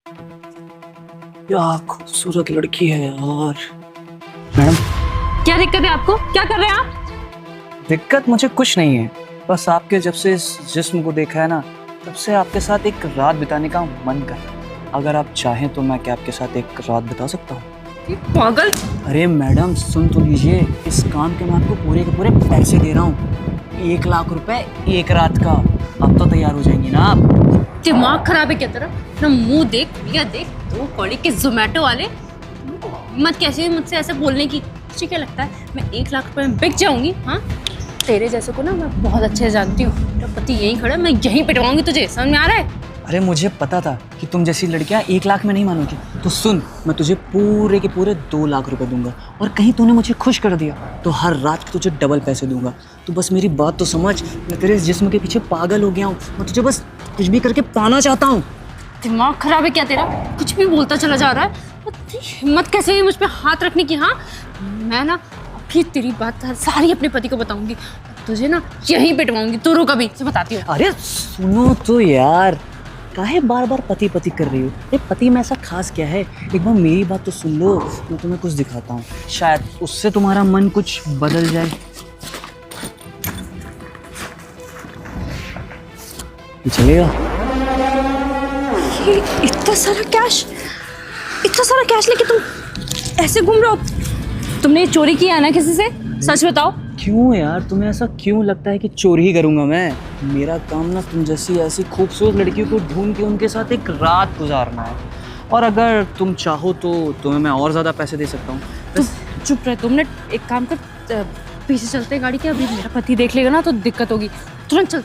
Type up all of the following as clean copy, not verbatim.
क्या खूबसूरत लड़की है यार। मैडम, क्या दिक्कत है आपको? क्या कर रहे हैं आप? दिक्कत मुझे कुछ नहीं है, बस आपके जब से इस जिस्म को देखा है ना, तब से आपके साथ एक रात बिताने का मन कर रहा है। अगर आप चाहें तो मैं क्या आपके साथ एक रात बिता सकता हूँ? पागल! अरे मैडम सुन तो लीजिए, इस काम के मैं आपको पूरे के पूरे पैसे दे रहा हूँ। 1 लाख रुपए 1 रात का। अब तो तैयार हो जाएंगी ना आप? दिमाग खराब है क्या तेरा? ना मुंह देख, या देख, 2 कौड़ी के जोमेटो वाले। मत कैसे भी मुझसे ऐसे बोलने की। तुझे क्या लगता है मैं 1 लाख रुपए में बिक जाऊंगी? हाँ, तेरे जैसे को ना मैं बहुत अच्छे से जानती हूँ। तेरा पति यहीं खड़ा है, मैं यहीं पिटवाऊंगी तुझे। समझ में आ रहा है? अरे मुझे पता था कि तुम जैसी लड़कियां 1 लाख में नहीं मानोगी। तो सुन, मैं तुझे पूरे के पूरे 2 लाख रुपए दूंगा, और कहीं तूने मुझे खुश कर दिया तो हर रात के तुझे डबल पैसे दूंगा। तो बस मेरी बात तो समझ, मैं तेरे इस जिस्म के पीछे पागल हो गया हूँ। मैं तुझे बस कुछ भी करके पाना चाहता हूँ। दिमाग खराब है क्या तेरा? कुछ भी बोलता चला जा रहा है। हिम्मत कैसे हुई मुझ पे हाथ रखने की? हाँ, मैं ना अभी तेरी बात सारी अपने पति को बताऊंगी। तुझे ना यहीं पिटवाऊंगी। तू रुक, अभी से बताती हूँ। अरे सुनो तो यार, काहे बार बार पति पति कर रही हो? ये पति में ऐसा खास क्या है? एक बार मेरी बात तो सुन लो, मैं तुम्हें कुछ दिखाता हूँ, शायद उससे तुम्हारा मन कुछ बदल जाए। ये चलेगा? ये इतना सारा कैश लेके तुम ऐसे घूम रहे हो? तुमने ये चोरी किया है ना किसी से? सच बताओ। क्यों यार, तुम्हें ऐसा क्यों लगता है कि चोरी ही करूंगा मैं? मेरा काम ना तुम जैसी ऐसी खूबसूरत लड़कियों को ढूंढ के उनके साथ एक रात गुजारना है। और अगर तुम चाहो तो तुम्हें मैं और ज़्यादा पैसे दे सकता हूँ। तुम चुप रहे। तुमने एक काम कर, पीछे चलते हैं गाड़ी के। अभी मेरा पति देख लेगा ना तो दिक्कत होगी। तुरंत चल।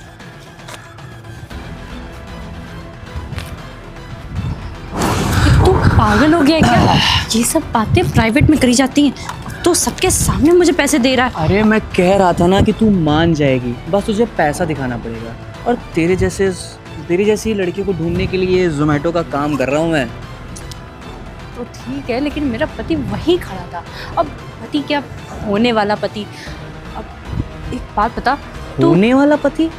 तू पागल हो गया है क्या? ये सब बातें प्राइवेट में करी जाती हैं। तो सबके सामने मुझे पैसे दे रहा है। अरे मैं कह रहा था ना कि तू मान जाएगी, बस तुझे पैसा दिखाना पड़ेगा। और तेरी जैसी लड़कियों को ढूंढने के लिए जोमेटो का काम कर रहा हूँ मैं। तो ठीक है, लेकिन मेरा पति वहीं खड़ा था। अब पति क्या, होने वाला पति। अब एक बात बता, तू होने वाला पति?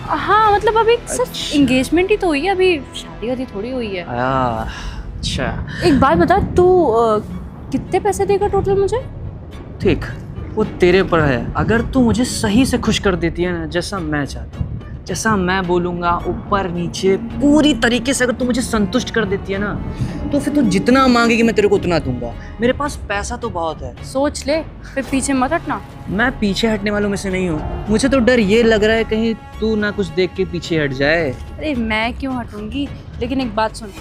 हाँ मतलब अभी सिर्फ एंगेजमेंट ही तो हुई है, अभी शादी वादी थोड़ी हुई है। अच्छा एक बात बता, तू कितने पैसे देगा टोटल मुझे? ठीक, वो तेरे पर है। अगर तू मुझे सही से खुश कर देती है ना, जैसा मैं चाहता हूँ, जैसा मैं बोलूँगा, ऊपर नीचे पूरी तरीके से अगर तू मुझे संतुष्ट कर देती है ना, तो फिर तू जितना मांगेगी मैं तेरे को उतना दूंगा। मेरे पास पैसा तो बहुत है। सोच ले, फिर पीछे मत हटना। मैं पीछे हटने वालों में से नहीं हूँ। मुझे तो डर ये लग रहा है कहीं तू ना कुछ देख के पीछे हट जाए। अरे मैं क्यों हटूंगी? लेकिन एक बात सुन,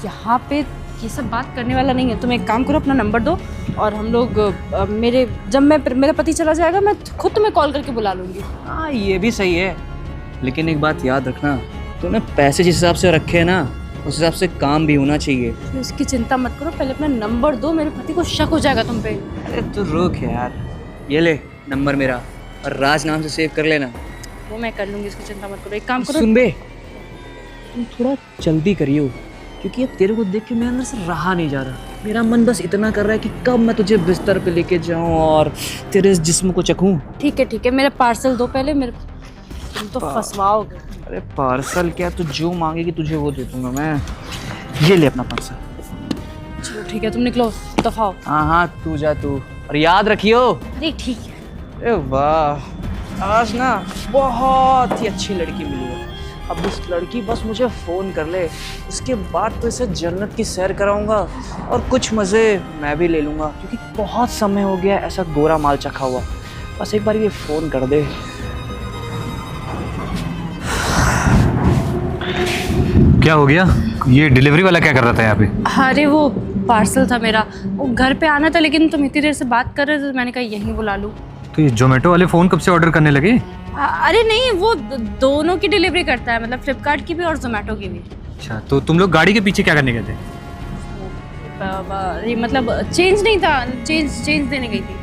यहाँ पे ये सब बात करने वाला नहीं है। तुम एक काम करो, अपना नंबर दो और हम लोग मेरा पति चला जाएगा, मैं खुद तुम्हें कॉल करके बुला लूँगी। हाँ ये भी सही है, लेकिन एक बात याद रखना, तूने पैसे जिस हिसाब से रखे हैं ना, उस हिसाब से काम भी होना चाहिए। फिर उसकी चिंता मत करो, पहले अपना नंबर दो। मेरे पति को शक हो जाएगा तुम पे। अरे तू रुक यार, ये ले नंबर मेरा, और राज नाम से सेव कर लेना। वो मैं कर लूँगी, उसकी चिंता मत करो। एक काम करो, सुन बे, तुम थोड़ा जल्दी करियो, क्योंकि अब तेरे को देख के मेरे अंदर से रहा नहीं जा रहा। मेरा मन बस इतना कर रहा है कि कब मैं तुझे बिस्तर पे लेके जाऊं और तेरे इस जिस्म को चखूं। ठीक है, मेरा पार्सल दो पहले। मेरे तुम तो फंसवाओगे। अरे पार्सल क्या, तू जो मांगेगी तुझे वो दे दूंगा मैं। ये ले अपना पार्सल। चलो ठीक है, तुम निकलो, दफाओ। हाँ तू जा तू, और याद रखियो। अरे ठीक है। अरे वाह, आज ना बहुत ही अच्छी लड़की मिली है। अब इस लड़की बस मुझे फ़ोन कर ले, उसके बाद तो इसे जन्नत की सैर कराऊंगा और कुछ मज़े मैं भी ले लूँगा, क्योंकि बहुत समय हो गया ऐसा गोरा माल चखा हुआ। बस एक बार ये फ़ोन कर दे। क्या हो गया? ये डिलीवरी वाला क्या कर रहा था यहाँ पे? अरे वो पार्सल था मेरा, वो घर पे आना था, लेकिन तुम इतनी देर से बात कर रहे थे तो मैंने कहा यहीं बुला लूँ। तो ये जोमेटो वाले फ़ोन कब से ऑर्डर करने लगे? अरे नहीं, वो दोनों की डिलीवरी करता है, मतलब फ्लिपकार्ट की भी और जोमेटो की भी। अच्छा, तो तुम लोग गाड़ी के पीछे क्या करने गए थे? ये मतलब चेंज नहीं था, चेंज देने गई थी।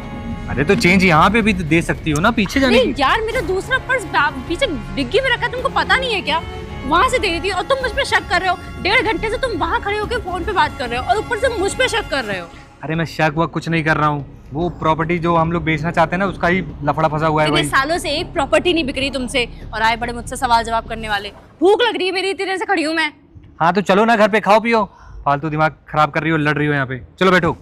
अरे तो चेंज यहाँ पे भी तो दे सकती हो ना, पीछे जाने नहीं की। यार, मेरा दूसरा पर्स पीछे डिग्गी में रखा, तुमको पता नहीं है क्या? वहाँ से दे रही थी और तुम मुझ पे शक कर रहे हो। 1.5 घंटे से तुम वहाँ खड़े होकर फोन पे बात कर रहे हो और ऊपर से मुझ पे शक कर रहे हो। अरे मैं शक वक कुछ नहीं कर रहा हूँ, वो प्रॉपर्टी जो हम लोग बेचना चाहते हैं ना, उसका ही लफड़ा फंसा हुआ है इतने भाई। सालों से एक प्रॉपर्टी नहीं बिक रही तुमसे, और आए बड़े मुझसे सवाल जवाब करने वाले। भूख लग रही है मेरी, इतनी देर से खड़ी हूँ मैं। हाँ तो चलो ना, घर पे खाओ पियो। फालतू दिमाग खराब कर रही हो, लड़ रही हो यहाँ पे। चलो बैठो।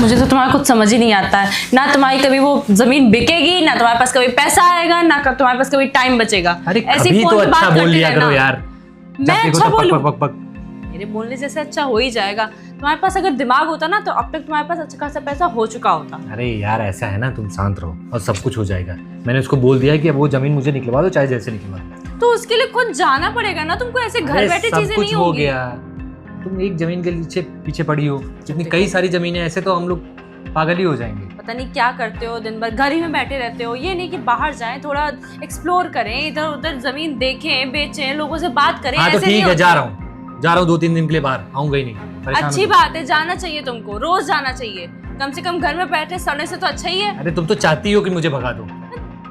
मुझे तो तुम्हारा कुछ समझ ही नहीं आता है। ना तुम्हारी कभी वो जमीन बिकेगी, ना तुम्हारे पास कभी पैसा आएगा, ना तुम्हारे पास कभी टाइम बचेगा। अरे ऐसे कभी फोन तो पे बात अच्छा बोल करते लिया रहना। करो यार। मैं अच्छा बोलूं? बक बक। मेरे बोलने जैसे अच्छा हो ही जाएगा। तुम्हारे पास अगर दिमाग होता ना तो अब तक तुम्हारे पास अच्छा खासा पैसा हो चुका होता। अरे यार ऐसा है ना, तुम शांत रहो और सब कुछ हो जाएगा। मैंने उसको बोल दिया है कि अब वो जमीन मुझे निकलवा दो, चाहे जैसे निकलवा दो। तो उसके लिए खुद जाना पड़ेगा ना, तुमको ऐसे घर बैठे चीजें नहीं हो होगी। गया। तुम एक जमीन के पीछे पीछे पड़ी हो, इतनी कई सारी जमीनें, ऐसे तो हम लोग पागल ही हो जाएंगे। पता नहीं क्या करते हो, दिन भर घर ही में बैठे रहते हो। ये नहीं कि बाहर जाएं, थोड़ा एक्सप्लोर करें, इधर उधर जमीन देखें, बेचें, लोगों से बात करें। हाँ तो ऐसे ठीक नहीं है, होता। जा रहा हूँ 2-3 दिन के लिए बाहर, आऊंगा ही नहीं। परेशान अच्छी मत बात है, जाना चाहिए तुमको, रोज जाना चाहिए। कम से कम घर में बैठे सड़ने से तो अच्छा ही है। करो। अरे तुम तो चाहती हो कि मुझे भगा दो।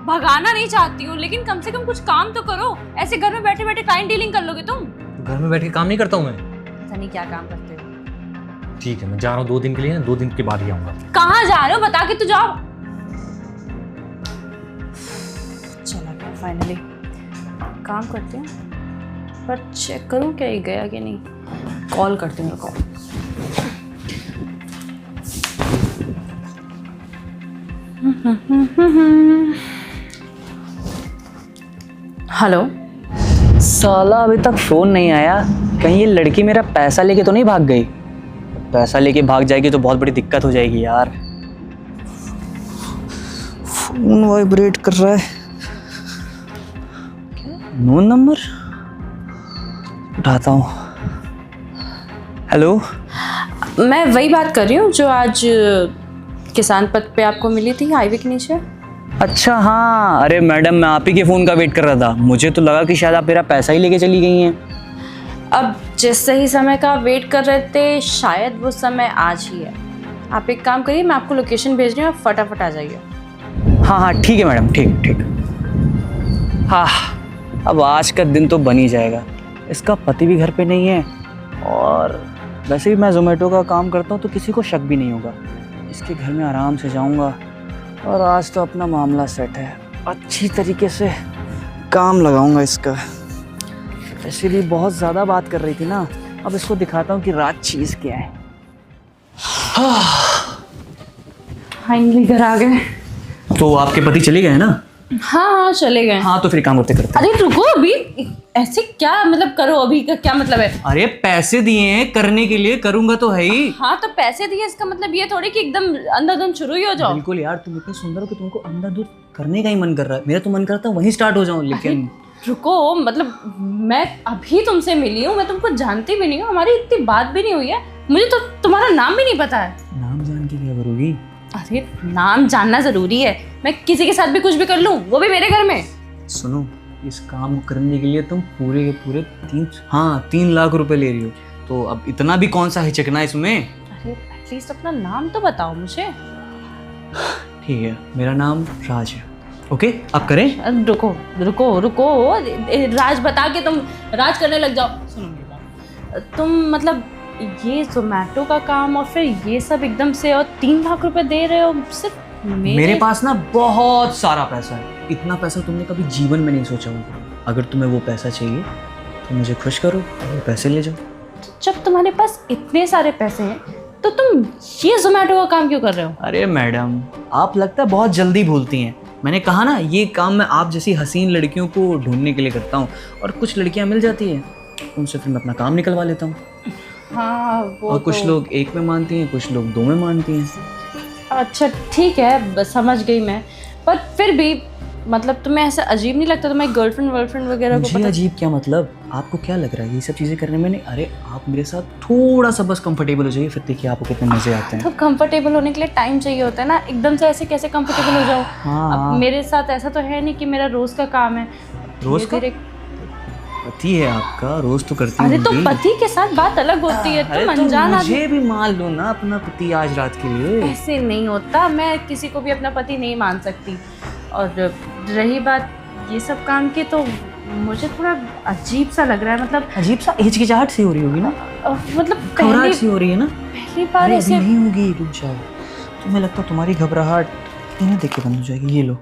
भगाना नहीं चाहती हूँ, लेकिन कम से कम कुछ काम तो करो। ऐसे घर में बैठे बैठे क्लाइंट डीलिंग कर लोगे तुम? तो घर में बैठ के काम नहीं करता हूँ मैं। पता नहीं क्या काम करते हो। ठीक है, मैं जा रहा हूँ 2 दिन के लिए, 2 दिन के बाद ही आऊंगा। कहाँ जा रहे हो, बता के तो जाओ। चला गया फाइनली। काम करती हूँ, पर चेक करूँ क्या ये गया कि नहीं। कॉल करती हूँ कॉल। हेलो। साला अभी तक फोन नहीं आया। कहीं ये लड़की मेरा पैसा लेके तो नहीं भाग गई? पैसा लेके भाग जाएगी तो बहुत बड़ी दिक्कत हो जाएगी यार। फोन वाइब्रेट कर रहा है। नो नंबर, उठाता हूँ। हेलो, मैं वही बात कर रही हूँ जो आज किसान पथ पे आपको मिली थी, हाईवे के नीचे। अच्छा हाँ, अरे मैडम मैं आप ही के फ़ोन का वेट कर रहा था। मुझे तो लगा कि शायद आप मेरा पैसा ही लेके चली गई हैं। अब जिस सही समय का आप वेट कर रहे थे, शायद वो समय आज ही है। आप एक काम करिए, मैं आपको लोकेशन भेज रही हूँ, आप फटाफट आ जाइए। हाँ हाँ ठीक है मैडम, ठीक ठीक। हाँ, अब आज का दिन तो बन ही जाएगा। इसका पति भी घर पे नहीं है, और वैसे भी मैं ज़ोमैटो का काम करता हूँ तो किसी को शक भी नहीं होगा। इसके घर में आराम से जाऊँगा और आज तो अपना मामला सेट है। अच्छी तरीके से काम लगाऊंगा इसका। ऐसे भी बहुत ज़्यादा बात कर रही थी ना, अब इसको दिखाता हूँ कि राज चीज़ क्या है। फाइनली घर आ गए। तो आपके पति चले गए ना? हाँ हाँ चले गए। हाँ तो फिर काम करते करते। अरे रुको, अभी ऐसे क्या मतलब करो, अभी का क्या मतलब है? अरे पैसे दिए हैं करने के लिए, करूंगा तो है ही। हाँ तो पैसे दिए, इसका मतलब ये थोड़ी कि एकदम अंधाधुंध शुरू ही हो जाओ। बिल्कुल यार, तुम इतनी सुंदर हो कि तुमको अंधाधुंध करने का ही मन कर रहा है। मेरा तो मन करता है वहीं स्टार्ट हो जाऊं, लेकिन रुको, मतलब मैं अभी तुमसे मिली हूँ, मैं तुमको जानती भी नहीं हूँ, हमारी इतनी बात भी नहीं हुई है। मुझे तो तुम्हारा नाम भी नहीं पता है। नाम जान के क्या करोगी? अरे नाम जानना जरूरी है। मैं किसी के साथ भी कुछ भी कर लूं, वो भी मेरे घर में। सुनो, इस काम को करने के लिए तुम पूरे के पूरे 3 लाख रुपए ले रही हो, तो अब इतना भी कौन सा हिचकना है इसमें? अरे एटलीस्ट अपना नाम तो बताओ मुझे। ठीक है, मेरा नाम राज है। ओके, अब करें? अरे रुको रुको रुको, राज बता के तुम राज करने लग जाओ। सुनो मेरी बात, तुम मतलब ये जोमेटो का काम और फिर ये सब एकदम से, और 3 लाख रुपए दे रहे हो सिर्फ मेरे पास ना बहुत सारा पैसा है। इतना पैसा तुमने कभी जीवन में नहीं सोचा होगा। अगर तुम्हें वो पैसा चाहिए तो मुझे खुश करो, वो पैसे ले जाओ। जब तुम्हारे पास इतने सारे पैसे हैं तो तुम ये जोमेटो का काम क्यों कर रहे हो? अरे मैडम, आप लगता है बहुत जल्दी भूलती हैं। मैंने कहा ना, ये काम मैं आप जैसी हसीन लड़कियों को ढूंढने के लिए करता हूँ, और कुछ लड़कियाँ मिल जाती हैं, उनसे फिर मैं अपना काम निकलवा लेता हूँ। हाँ वो और कुछ तो... लोग 1 में मानती हैं, कुछ लोग 2 में मानती हैं। अच्छा ठीक है, बस समझ गई मैं। पर फिर भी मतलब तुम्हें ऐसा अजीब नहीं लगता तुम्हारी गर्लफ्रेंड वर्लफ्रेंड वगैरह को मुझे पता? अजीब क्या मतलब? आपको क्या लग रहा है ये सब चीज़ें करने में? नहीं, अरे आप मेरे साथ थोड़ा सा बस कंफर्टेबल हो जाइए, फिर देखिए आपको कितने मज़े आते हैं। तो कंफर्टेबल होने के लिए टाइम चाहिए होता है ना, एकदम से ऐसे कैसे कंफर्टेबल हो जाओ? हाँ, अब मेरे साथ ऐसा तो है नहीं कि मेरा रोज का काम है। रोज का? धीरे-धीरे- पति है आपका, रोज तो करती अरे तो होंगी। पति के साथ बात अलग होती है। अरे तुम तो अनजान मुझे भी मान लो ना अपना पति आज रात के लिए। ऐसे नहीं होता, मैं किसी को भी अपना पति नहीं मान सकती। और रही बात ये सब काम की, तो मुझे थोड़ा अजीब सा लग रहा है। मतलब अजीब सा हिचकिचाहट सी हो रही होगी ना? मतलब घबराहट सी हो रही है ना? पहली बार अरे ऐसे अभी नहीं होगी, रुक जाओ। तुम्हें लगता है तुम्हारी घबराहट इन्हें देख के बंद हो जाएगी? ये लो,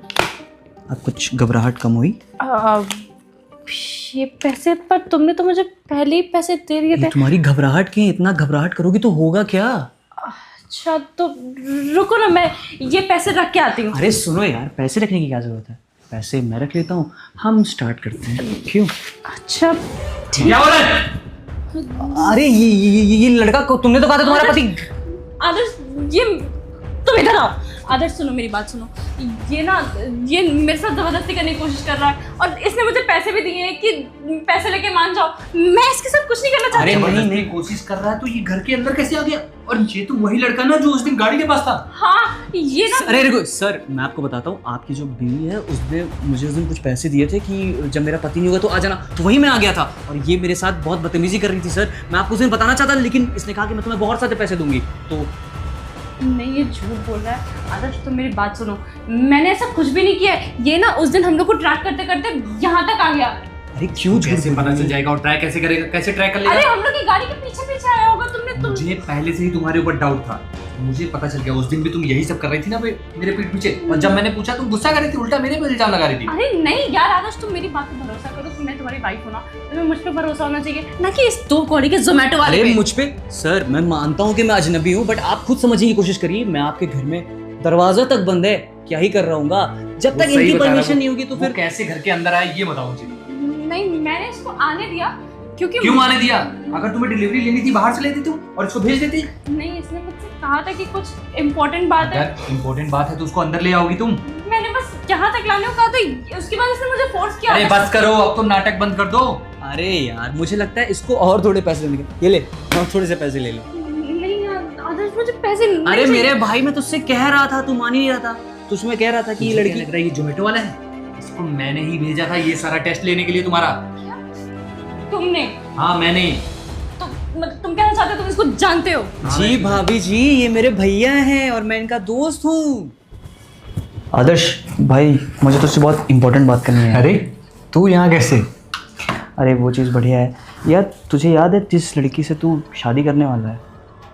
अब कुछ घबराहट कम हुई? ये पैसे पर तुमने तो मुझे पहले ही पैसे दे दिए ये थे। तुम्हारी घबराहट की, इतना घबराहट करोगी तो होगा क्या? अच्छा तो रुको ना, मैं ये पैसे रख के आती हूँ। अरे सुनो यार, पैसे रखने की क्या जरूरत है? पैसे मैं रख लेता हूँ, हम स्टार्ट करते हैं। क्यों? अच्छा क्या हो रहा है? अरे ये लड़का को तुमने तो कहा था तुम्हारा पति। आदर्श, ये तुम इधर आओ। आदर्श सुनो, मेरी बात सुनो। ये ना, ये मेरे साथ जबरदस्ती करने की कोशिश कर रहा है और इसने मुझे पैसे भी दिए हैं कि पैसे लेके मान जाओ। मैं इसके साथ कुछ नहीं करना चाहती। अरे नहीं कोशिश कर रहा है तो ये घर के अंदर कैसे आ गया? और ये तो वही लड़का ना जो उस दिन गाड़ी के पास था। हाँ ये ना। अरे रुको सर, मैं आपको बताता हूँ, आपकी जो बीवी है उसने मुझे उस दिन कुछ पैसे दिए थे कि जब मेरा पति नहीं होगा तो आ जाना, तो वही मैं आ गया था। और ये मेरे साथ बहुत बदतमीजी कर रही थी सर, मैं आपको उस दिन बताना चाहता, लेकिन इसने कहा कि मैं तुम्हें बहुत सारे पैसे दूंगी। तो नहीं, ये झूठ बोल रहा है। आदर्श तुम मेरी बात सुनो, मैंने ऐसा कुछ भी नहीं किया है। ये ना उस दिन हम लोग को ट्रैक करते करते यहाँ तक आ गया। अरे क्यों कैसे पता चल जाएगा? और ट्रैक कैसे करेगा? कैसे ट्रैक कर अरे लेगा? हम लोग की गाड़ी के पीछे पीछे आया होगा। मुझे पहले से ही तुम्हारे ऊपर डाउट था, मुझे पता चल गया। उस दिन भी तुम यही सब कर रही थी ना मेरे पीठ पीछे, और जब मैंने पूछा तुम गुस्सा कर रही थी, उल्टा मेरे पे इल्जाम लगा रही थी। अरे नहीं यार आदर्श, तुम मेरी बात पे भरोसा करो। मैं तुम्हारी वाइफ हूँ ना, तुम्हें मुझ पे भरोसा होना चाहिए, ना कि इस दो कौड़ी के जोमेटो वाले अरे पे। मुझ पे सर, मैं मानता हूँ कि मैं अजनबी हूँ, बट आप खुद समझने की कोशिश करिए। मैं आपके घर में दरवाजा तक बंद है, क्या ही कर रहा हूँ? जब तक इनकी परमिशन नहीं होगी तो फिर कैसे घर के अंदर आए ये बताओ मुझे। नहीं, मैंने इसको आने दिया क्योंकि क्यों आने दिया? अगर तुम्हें डिलीवरी लेनी थी बाहर से लेती तुम और इसको भेज देती। नहीं, इसने मुझसे कहा था कि कुछ इम्पोर्टेंट बात है। अगर इम्पोर्टेंट बात है तो उसको अंदर ले आओगी तुम। मैंने बस यहाँ तक लाने को कहा था, उसके बाद इसने मुझे फोर्स किया। अरे बस करो, अब तो नाटक बंद कर दो। अरे यार, मुझे लगता है इसको और थोड़े पैसे देने के। ये ले, और थोड़े से पैसे ले ले। नहीं यार आदर्श, मुझे पैसे नहीं अरे चाहिए। मेरे भाई, मैं तुझसे कह रहा था, तू मान ही नहीं रहा था। तुझमें कह रहा था कि ये लड़की लग रहा है ये जोमेटो वाला है। इसको मैंने ही भेजा था ये सारा टेस्ट लेने के लिए तुम्हारा। तुमने? हाँ मैंने। तो मतलब तुम कहना चाहते हो तुम इसको जानते हो? जी भाभी जी, ये मेरे भैया हैं और मैं इनका दोस्त हूँ। आदर्श भाई, मुझे तुझसे बहुत इंपॉर्टेंट बात करनी है। अरे तू यहाँ कैसे? अरे वो चीज़ बढ़िया है यार। तुझे याद है जिस लड़की से तू शादी करने वाला है?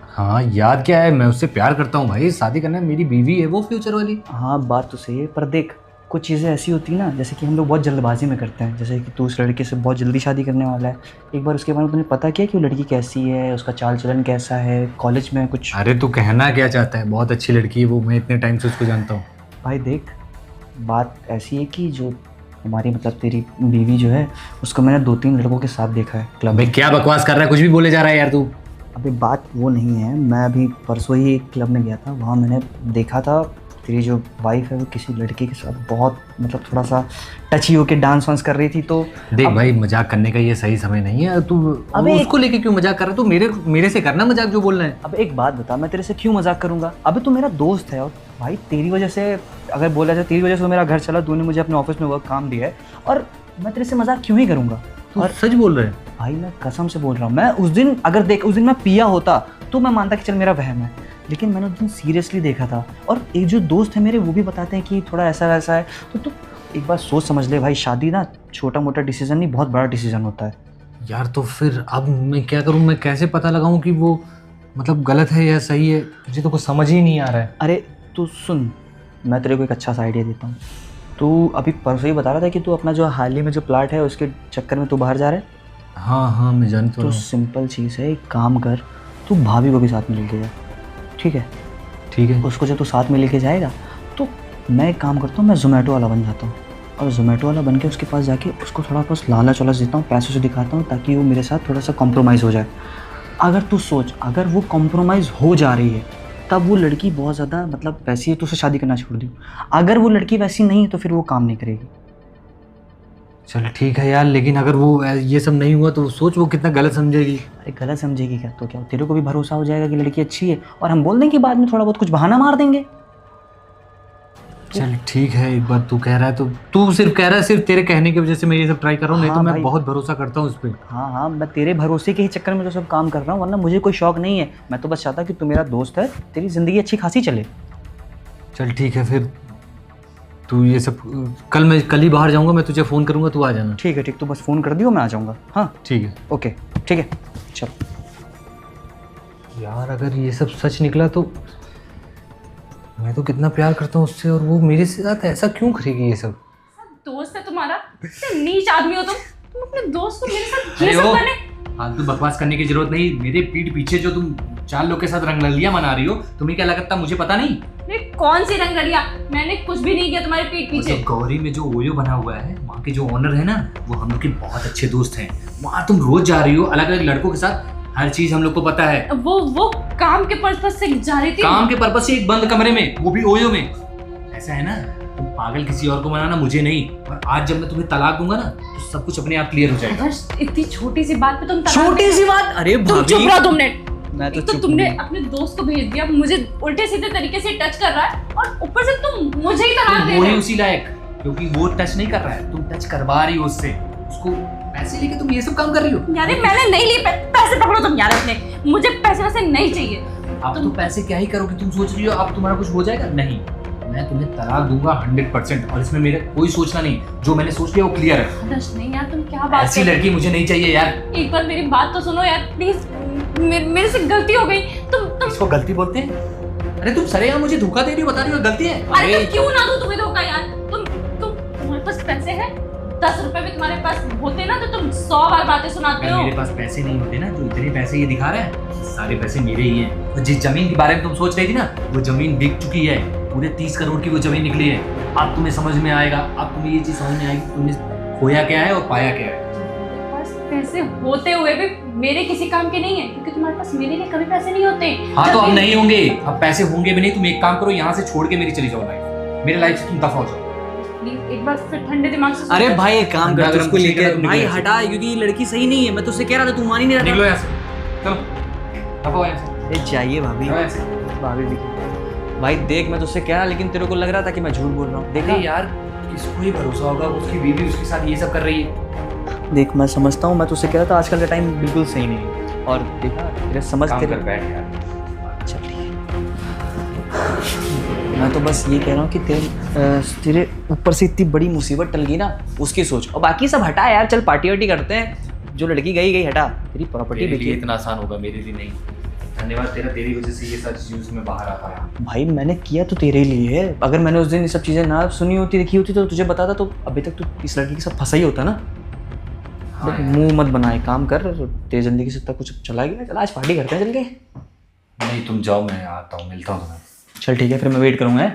हाँ याद क्या है, मैं उससे प्यार करता हूँ भाई, शादी करना है, मेरी बीवी है वो फ्यूचर वाली। हाँ बात तो सही है, पर देख कुछ चीज़ें ऐसी होती है ना, जैसे कि हम लोग बहुत जल्दबाजी में करते हैं। जैसे कि तू उस लड़के से बहुत जल्दी शादी करने वाला है। एक बार उसके बारे में तुझे पता किया कि वो लड़की कैसी है, उसका चाल चलन कैसा है, कॉलेज में कुछ? अरे तू कहना क्या चाहता है? बहुत अच्छी लड़की है वो, मैं इतने टाइम से उसको जानता हूँ। भाई देख, बात ऐसी है कि जो हमारी मतलब तेरी बीवी जो है, उसको मैंने 2-3 लड़कों के साथ देखा है क्लब में। भाई क्या बकवास कर रहा है, कुछ भी बोले जा रहा है यार तू। अभी बात वो नहीं है, मैं अभी परसों ही एक क्लब में गया था, वहाँ मैंने देखा था तेरी जो वाइफ है वो किसी लड़के के साथ बहुत मतलब थोड़ा सा टची होके डांस वांस कर रही थी। तो देख भाई, मजाक करने का ये सही समय नहीं है। तू अबे उसको लेके क्यों मजाक कर रहा है? तू मेरे से करना मजाक जो बोल रहा है। अब एक बात बता, मैं तेरे से क्यों मजाक करूंगा? अबे तू मेरा दोस्त है, और भाई तेरी वजह से, अगर बोला जाए तेरी वजह से तो मेरा घर चला, तूने मुझे अपने ऑफिस में वर्क काम दिया है, और मैं तेरे से मजाक क्यों ही करूंगा? और सच बोल रहे हैं भाई, मैं कसम से बोल रहा हूँ। मैं उस दिन अगर देख, उस दिन मैं पिया होता तो मैं मानता कि चल मेरा वहम है, लेकिन मैंने उस दिन सीरियसली देखा था। और एक जो दोस्त है मेरे, वो भी बताते हैं कि थोड़ा ऐसा वैसा है। तो तू एक बार सोच समझ ले भाई, शादी ना छोटा मोटा डिसीजन नहीं, बहुत बड़ा डिसीजन होता है यार। तो फिर अब मैं क्या करूं? मैं कैसे पता लगाऊं कि वो मतलब गलत है या सही है? मुझे तो कुछ समझ ही नहीं आ रहा है। अरे तू सुन, मैं तेरे को एक अच्छा सा आइडिया देता हूँ। तू अभी परसों ही बता रहा था कि तू अपना जो हाल ही में जो प्लाट है उसके चक्कर में तू बाहर जा रहा है। हाँ हाँ मैं जानता तो हूँ। सिंपल चीज़ है, एक काम कर, तू भाभी को भी साथ में लेके जा, ठीक है? ठीक है। उसको जब तू साथ में लेके जाएगा तो मैं एक काम करता हूँ, मैं जोमेटो वाला बन जाता हूँ, और जोमेटो वाला बन के उसके पास जाके उसको थोड़ा बस लालच वालच देता हूँ, पैसों से दिखाता हूँ, ताकि वो मेरे साथ थोड़ा सा कॉम्प्रोमाइज़ हो जाए। अगर तू सोच, अगर वो कॉम्प्रोमाइज़ हो जा रही है तब वो लड़की बहुत ज़्यादा मतलब वैसी है तो उसे शादी करना छोड़ दी। अगर वो लड़की वैसी नहीं है तो फिर वो काम नहीं करेगी। चल ठीक है यार, लेकिन अगर वो ये सब नहीं हुआ तो सोच वो कितना गलत समझेगी। अरे गलत समझेगी क्या? तो क्या तेरे को भी भरोसा हो जाएगा कि लड़की अच्छी है, और हम बोल देंगे कि बाद में थोड़ा बहुत कुछ बहाना मार देंगे। चल ठीक है, एक बार तू कह रहा है तो तू सिर्फ कह रहा है, सिर्फ तेरे कहने की वजह से मैं ये सब ट्राई कर रहा हूँ। नहीं तो हाँ मैं भाई। बहुत भरोसा करता हूँ उस पर। हाँ हाँ, मैं तेरे भरोसे के ही चक्कर में तो सब काम कर रहा हूँ, वरना मुझे कोई शौक नहीं है। मैं तो बस चाहता कि तू मेरा दोस्त है, तेरी ज़िंदगी अच्छी खासी चले। चल ठीक है, फिर तू ये सब मैं कल ही बाहर जाऊँगा, मैं तुझे फ़ोन करूँगा, तू आ जाना। ठीक है, ठीक, तू बस फ़ोन कर दियो, मैं आ जाऊँगा। हाँ ठीक है। ओके ठीक है, चल। यार अगर ये सब सच निकला तो मैं तो कितना प्यार करता हूँ उससे और वो मेरे साथ ऐसा क्यों करेगी ये सब? दोस्त है तुम्हारा, इतने नीच आदमी हो तुम अपने दोस्त को मेरे साथ ये अरे सब ओ, करने। फालतू बकवास करने की जरूरत नहीं। मेरे पीठ पीछे जो तुम 4 लोग के साथ रंगरलियां मना रही हो, तुम्हें क्या लगता मुझे पता नहीं? ये कौन सी रंगरलिया? मैंने कुछ भी नहीं किया तुम्हारे पीठ वो पीछे। जो गौरी में जो ओयो बना हुआ है, वहाँ के जो ओनर है ना, वो हम लोग के बहुत अच्छे दोस्त हैं। वहाँ तुम रोज जा रही हो अलग अलग लड़कों के साथ, हर चीज हम लोग को पता है। वो काम के पर्पस से जा रही थी। काम के पर्पस से एक बंद कमरे में, वो भी ओयो में। ऐसा है ना, तुम पागल किसी और को मनाना, मुझे नहीं। और आज जब मैं तुम्हें तलाक दूंगा ना, तो सब कुछ अपने आप क्लियर हो जाएगा। आदर्श, इतनी छोटी सी बात पे तुम छोटी सी बात? अरे तुम चुप भाभी, रहो 2 मिनट। मैं तो एक तो चुप तुमने हूँ। अपने दोस्त को भेज दिया, मुझे उल्टे सीधे तरीके से टच कर रहा है, और ऊपर से तुम मुझे ही तलाक तुम दे हो रहे ही हो। उसी लायक, क्योंकि वो टच नहीं कर रहा है, तुम टच करवा रही हो उससे। उसको पैसे लेके तुम ये सब काम कर रही हो। यार मैंने नहीं लिए पैसे पकड़ो तुम यार अपने, मुझे पैसे वैसे नहीं चाहिए। अब तो पैसे क्या ही करोगे? तुम सोच रही हो अब तुम्हारा कुछ हो जाएगा? नहीं, मैं तुम्हें तलाक दूंगा 100%, और इसमें मेरे कोई सोचना नहीं। जो मैंने सोच लिया वो क्लियर है। आदर्श नहीं यार, तुम क्या बात ऐसी कर रहे हो? लड़की मुझे नहीं चाहिए यार। एक बार मेरी बात तो सुनो यार प्लीज, मेरे से गलती हो गई। तुम इसको गलती बोलते हैं? अरे तुम सरेआम मुझे धोखा दे रही हो, बता रही हो गलती है। अरे तो क्यों ना दूं तुम्हें धोखा यार? तुम्हारे पास पैसे हैं, 10 रुपए भी तुम्हारे पास होते ना तो तुम 100 बार बातें सुनाते अगर हो। मेरे पास पैसे नहीं होते ना, जो इतने पैसे ये दिखा रहा है, सारे पैसे मेरे ही हैं। और जिस जमीन के बारे में तुम सोच रही थी ना, वो जमीन बिक चुकी है। पूरे 30 करोड़ की वो जमीन निकली है। अब तुम्हें समझ में आएगा, अब तुम्हें ये चीज समझ में आएगी तुमने खोया क्या है और पाया क्या है। तुम्हारे पास पैसे होते हुए भी मेरे किसी काम के नहीं है, क्योंकि तुम्हारे पास मेरे लिए कभी पैसे नहीं होते। हाँ तो अब जब नहीं होंगे, अब पैसे होंगे भी नहीं। तुम एक काम करो, यहाँ से छोड़ के मेरी चली जाओ लाइफ, मेरे लाइफ से तुम दफा हो जाओ। प्लीज एक बार फिर ठंडे दिमाग से सोचो। अरे भाई एक काम अंडा कर, गरम उसको कुछ नहीं लेके करना, तुम भाई निकलो हटा, क्योंकि ये लड़की सही नहीं है। मैं तुझसे कह रहा था, तू मान ही नहीं रहा निकलो था। यहाँ से, चलो दफा हो यहाँ से, अरे चाहिए भाभी, जाओ यहाँ से। भाभी भी भाई देख, मैं तुझसे कह रहा, लेकिन तेरे को लग रहा था कि मैं झूठ बोल रहा हूँ। देखा अरे यार, किसको ही भरोसा होगा, उसकी बीवी उसके साथ ये सब कर रही है। देख, मैं समझता हूँ, मैं तुझसे कह रहा था आजकल का टाइम बिल्कुल सही नहीं है। और देखा तेरे समझ काम तेरे कर बैठ यार। चल ठीक है। मैं तो बस ये कह रहा हूँ कि तेरे ऊपर से इतनी बड़ी मुसीबत टल गई ना, उसकी सोच। और बाकी सब हटा यार, चल पार्टी वार्टी करते हैं। जो लड़की गई गई, हटा। तेरी प्रॉपर्टी मेरे लिए देखी। इतना आसान होगा, मेरे लिए नहीं। धन्यवाद तेरा, तेरी वजह से ये सारी चीज़ में बाहर आ पाया। भाई मैंने किया तो तेरे लिए है। अगर मैंने उस दिन ये सब चीज़ें ना सुनी होती, देखी होती, तो तुझे बताता, तो अभी तक तू इस लड़की के साथ फंसा ही होता ना। हाँ देख, यार। मुंह मत बनाए, काम कर। तेरी जिंदगी से तक कुछ चला गया। चल आज पार्टी करते हैं, चल के। नहीं तुम जाओ, मैं आता हूँ, मिलता हूँ तुम्हें। चल ठीक है, फिर मैं वेट करूँगा।